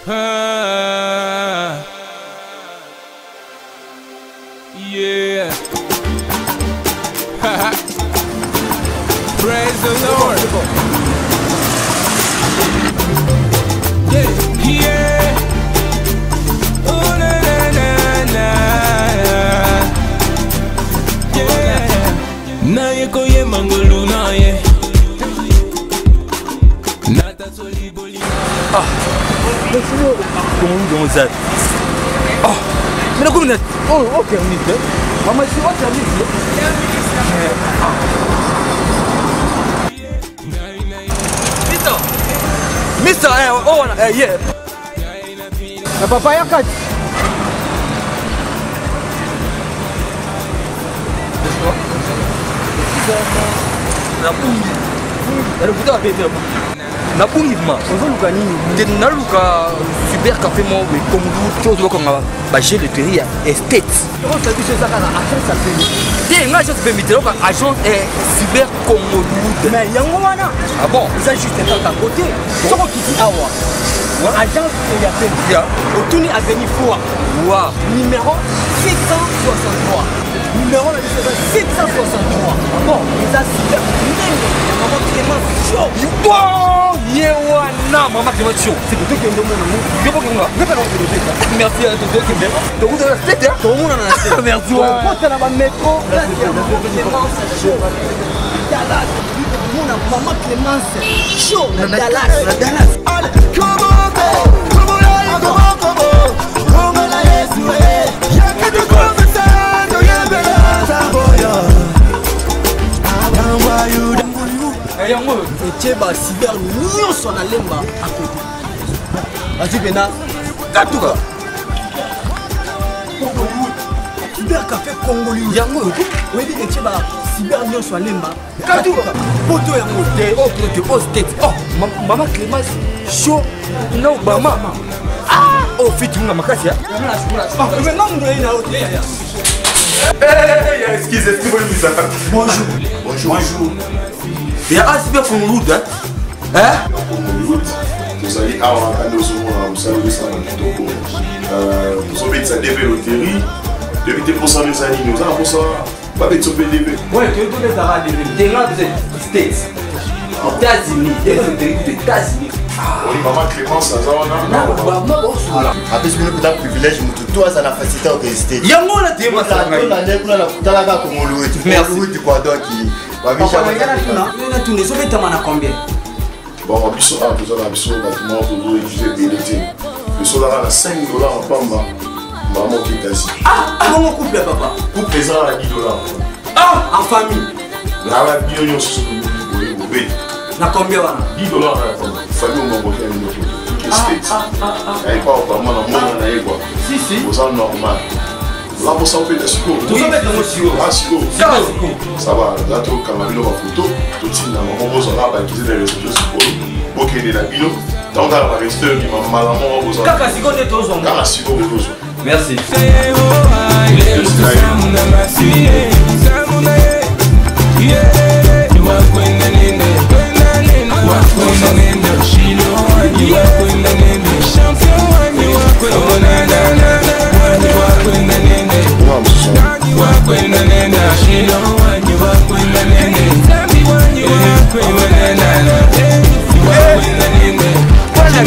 Yeah. Praise the Lord. Yeah, yeah. Oh na na na na. Yeah. Na ye koye mangolu na ye. Nata soli boli. Ah. Comment ça? Ah. Mais comment ça? Oh, ok, on est deux. Maman, c'est quoi ça? Mister, oh, yeah. La papaya kat. Na bungi ma ozoluka nini te naluka super café mo be kongu tozo konga ba gel de ria estate on ça dit ça kana agence ça fait te nga agence pe mitero ka agence super kongo mais yango wana ah bon ça juste à côté soko kiti awa agence ya pe ya otuni avenue foi wa numéro 763 numéro 763 bon ils a super maman Clément chaud Yewana, maman Clément chaud. C'est pour toi qui est dans mon nom. Merci à toi qui est bien. Donc vous avez la tête, hein? Tout le monde en a la tête. Merci. Quand tu as la métro, là, il y a maman Clément chaud. Dallas. Maman Clément chaud. Dallas. Allez, comment et bah cyber nous sur la lemba à côté. Vas-y Bena, Katouka. Cyber café congolais. Yango. Oui, et bah cyber nous sur la lemba. Katouka. Poto yango. Te poste. Oh, maman Clémence chaud. Non, maman. Ah, oh fit nga makasi ya. Ah, mais non nous na hôtel. Excusez, bonjour. Bonjour. Il y a un cyber congolais, hein? Vous allez avoir un autre vous savez ça vous avez ça développé loterie depuis des pourcents des années nous avons ça pas de sauver développé ouais tu dois les avoir développé dans les States États-Unis des États-Unis oui maman Clémence ça va non après ce que nous avons privilège nous toi ça la facilité au résister yango la débat ça on a des pour la talaga congolais merci du Equador qui va bien ça na tourner sauver ta mana combien bon biso a besoin de biso bâtiment pour utiliser BLT le solar à $5 en pamba maman qui est assis ah comment couple papa couple ça à $10 ah en famille là la bio sur ce na combien wana $10 la famille au Maroc et une autre States et pas au Pama na monde na ego si aux gens normal là pour ça on fait des secours tout ça mettre dans secours ça va là tu camera la photo tout ça na maman vous on a pas utiliser les réseaux sociaux pour qu'il ait la bilo donc dans la rester qui m'a maman vous on kaka siko ne tozo kaka siko besoin merci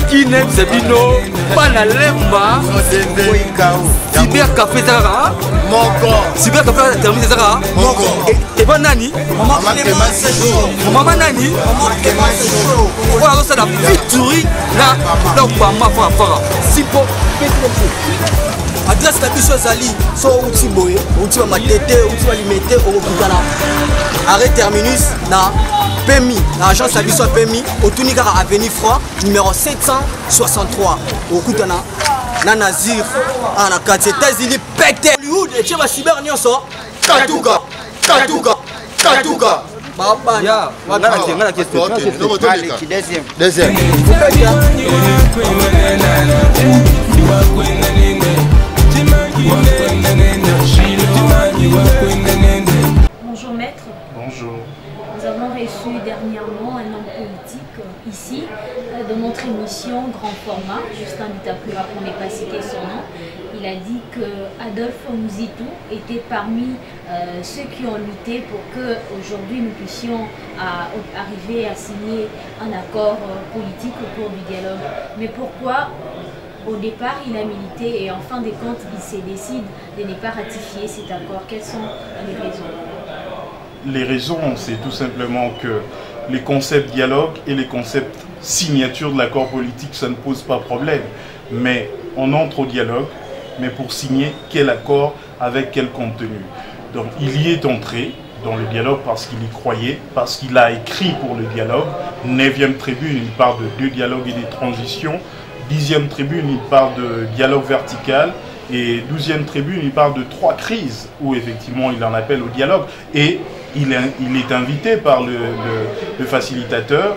Kine Zabino, Panalemba, Cyber Café Zara, Cyber Café terminé Zara, et bon Nani, Maman Nani, voilà ça la victory là, là où Pama Fara, Sipo, adresse la bicho Zali, so outil boye, outil ma tete, outil alimenter, au Kukana, arrêt terminus, na. PMI, l'agence la biso PMI, au Tunikara Avenue Froid, numéro 763. Au Koutana, Nanazir, à la 4 États-Unis, pété. Hollywood, et tu vas cyber nyonso. Katouka. Baba, ya, on a la question. Deuxième. Bonjour maître. Bonjour. Nous avons reçu dernièrement un homme politique ici, de notre émission Grand Format, Justin Bitapura, pour ne pas citer son nom. Il a dit que Adolphe Muzitu était parmi ceux qui ont lutté pour que aujourd'hui nous puissions arriver à signer un accord politique au cours du dialogue. Mais pourquoi au départ il a milité et en fin de compte il se décide de ne pas ratifier cet accord? Quelles sont les raisons? Les raisons, c'est tout simplement que les concepts dialogue et les concepts signature de l'accord politique, ça ne pose pas problème. Mais on entre au dialogue, mais pour signer quel accord, avec quel contenu. Donc il y est entré dans le dialogue parce qu'il y croyait, parce qu'il a écrit pour le dialogue. 9e tribune, il parle de 2 dialogues et des transitions. 10e tribune, il parle de dialogue vertical. Et 12e tribune, il parle de 3 crises où effectivement il en appelle au dialogue. Et il est invité par le facilitateur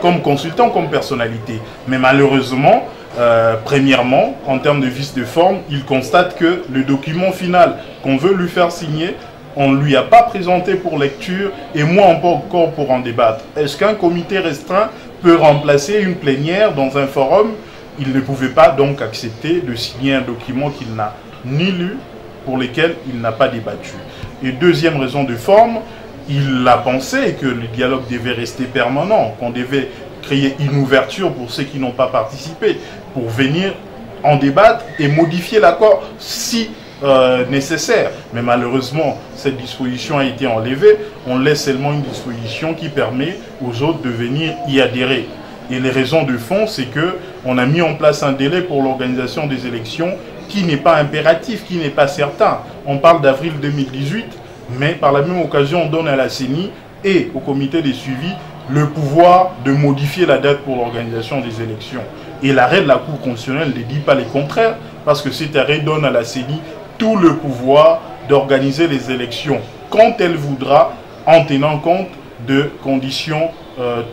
comme consultant, comme personnalité. Mais malheureusement, premièrement, en termes de vice de forme, il constate que le document final qu'on veut lui faire signer, on ne lui a pas présenté pour lecture et moins encore pour en débattre. Est-ce qu'un comité restreint peut remplacer une plénière dans un forum? Il ne pouvait pas donc accepter de signer un document qu'il n'a ni lu, pour lequel il n'a pas débattu. Et deuxième raison de forme, il a pensé que le dialogue devait rester permanent, qu'on devait créer une ouverture pour ceux qui n'ont pas participé, pour venir en débattre et modifier l'accord si nécessaire. Mais malheureusement, cette disposition a été enlevée. On laisse seulement une disposition qui permet aux autres de venir y adhérer. Et les raisons de fond, c'est qu'on a mis en place un délai pour l'organisation des élections qui n'est pas impératif, qui n'est pas certain. On parle d'avril 2018, mais par la même occasion, on donne à la CENI et au comité de suivi le pouvoir de modifier la date pour l'organisation des élections. Et l'arrêt de la Cour constitutionnelle ne dit pas le contraire, parce que cet arrêt donne à la CENI tout le pouvoir d'organiser les élections quand elle voudra, en tenant compte de conditions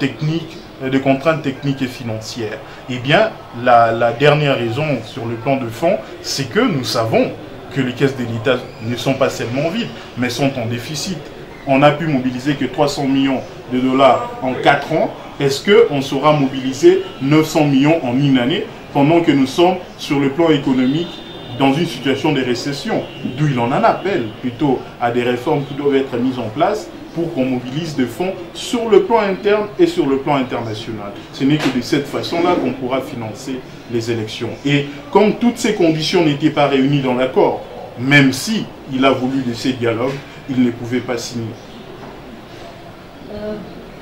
techniques, de contraintes techniques et financières. Eh bien, la dernière raison sur le plan de fond, c'est que nous savons que les caisses de l'État ne sont pas seulement vides, mais sont en déficit. On a pu mobiliser que 300 millions de dollars en 4 ans. Est-ce qu'on saura mobiliser 900 millions en une année, pendant que nous sommes sur le plan économique dans une situation de récession, d'où il en appelle plutôt à des réformes qui doivent être mises en place pour qu'on mobilise des fonds sur le plan interne et sur le plan international. Ce n'est que de cette façon-là qu'on pourra financer les élections. Et comme toutes ces conditions n'étaient pas réunies dans l'accord, même si il a voulu de ces dialogues, il ne pouvait pas signer.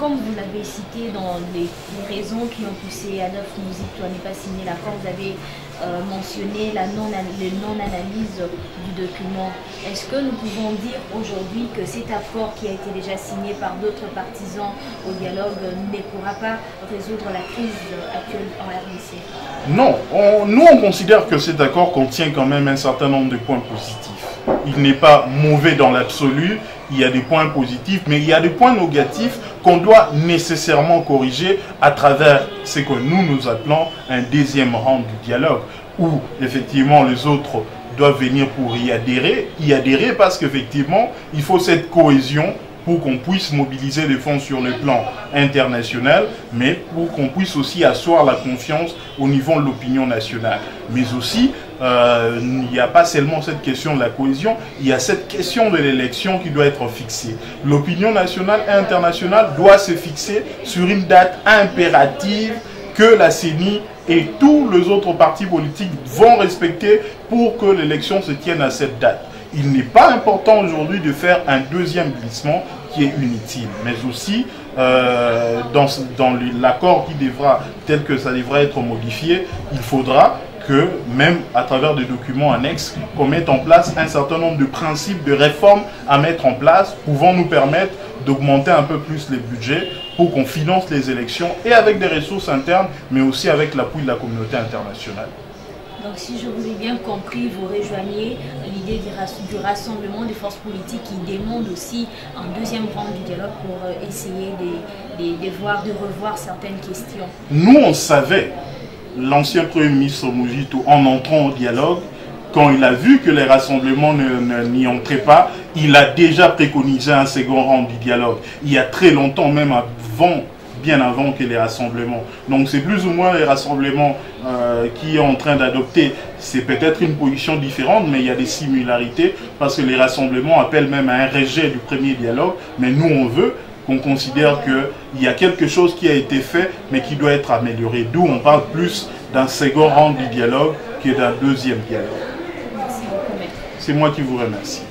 Comme vous l'avez cité dans les raisons qui ont poussé Adolphe Muzitu à ne pas signer l'accord, vous avez mentionné la non-analyse du document. Est-ce que nous pouvons dire aujourd'hui que cet accord qui a été déjà signé par d'autres partisans au dialogue ne pourra pas résoudre la crise actuelle en RDC? Non, nous on considère que cet accord contient quand même un certain nombre de points positifs. Il n'est pas mauvais dans l'absolu, il y a des points positifs, mais il y a des points négatifs qu'on doit nécessairement corriger à travers ce que nous appelons un deuxième round du dialogue, où effectivement les autres doivent venir pour y adhérer parce qu'effectivement il faut cette cohésion pour qu'on puisse mobiliser des fonds sur le plan international, mais pour qu'on puisse aussi asseoir la confiance au niveau de l'opinion nationale. Mais aussi, il n'y a pas seulement cette question de la cohésion, il y a cette question de l'élection qui doit être fixée. L'opinion nationale et internationale doit se fixer sur une date impérative que la CENI et tous les autres partis politiques vont respecter pour que l'élection se tienne à cette date. Il n'est pas important aujourd'hui de faire un deuxième glissement qui est inutile, mais aussi dans l'accord qui devra, tel que ça devra être modifié, il faudra que, même à travers des documents annexes, qu'on mette en place un certain nombre de principes, de réformes à mettre en place, pouvant nous permettre d'augmenter un peu plus les budgets pour qu'on finance les élections et avec des ressources internes, mais aussi avec l'appui de la communauté internationale. Donc si je vous ai bien compris, vous rejoignez l'idée du rassemblement des forces politiques qui demandent aussi un deuxième round du dialogue pour essayer de revoir certaines questions. Nous, on savait, l'ancien Premier ministre Muzitu, en entrant au dialogue, quand il a vu que les rassemblements n'y entraient pas, il a déjà préconisé un second round du dialogue. Il y a très longtemps, même bien avant que les rassemblements. Donc c'est plus ou moins les rassemblements qui est en train d'adopter. C'est peut-être une position différente, mais il y a des similarités, parce que les rassemblements appellent même à un rejet du premier dialogue, mais nous on veut qu'on considère qu'il y a quelque chose qui a été fait, mais qui doit être amélioré. D'où on parle plus d'un second round du dialogue que d'un deuxième dialogue. C'est moi qui vous remercie.